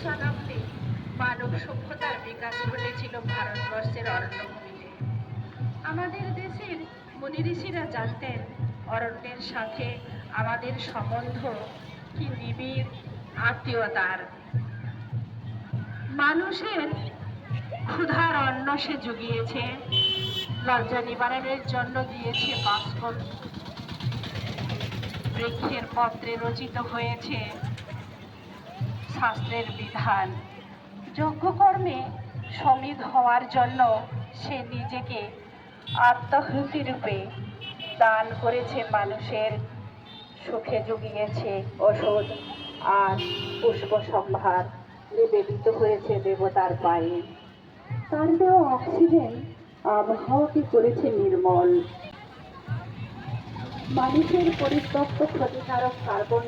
শতাব্দী মানব সভ্যতার বিকাশ ঘটেছিল ভারতবর্ষের অরণ্যভূমিতে। আমাদের দেশের মুনি ঋষিরা জানতেন অরণ্যের সাথে আমাদের সম্বন্ধ কি নিবিড় আত্মীয়তার। মানুষের ক্ষুধার অন্ন সে জুগিয়েছে, লজ্জা নিবারণের জন্য দিয়েছে বাষ্পন, বৃক্ষের পত্রে রচিত হয়েছে শাস্ত্রের বিধান। যজ্ঞকর্মে সমিধ হওয়ার জন্য সে নিজেকে আত্মাহুতি রূপে দান করেছে, মানুষের সুখে জুগিয়েছে ওষুধ আর পুষ্প সম্ভার, নিবেদিত হয়েছে দেবতার পায়ে। তার দেওয়া অক্সিজেন আবহাওয়াকে করেছে নির্মল। মানুষের পরিত্যক্ত ক্ষতিকারক কার্বন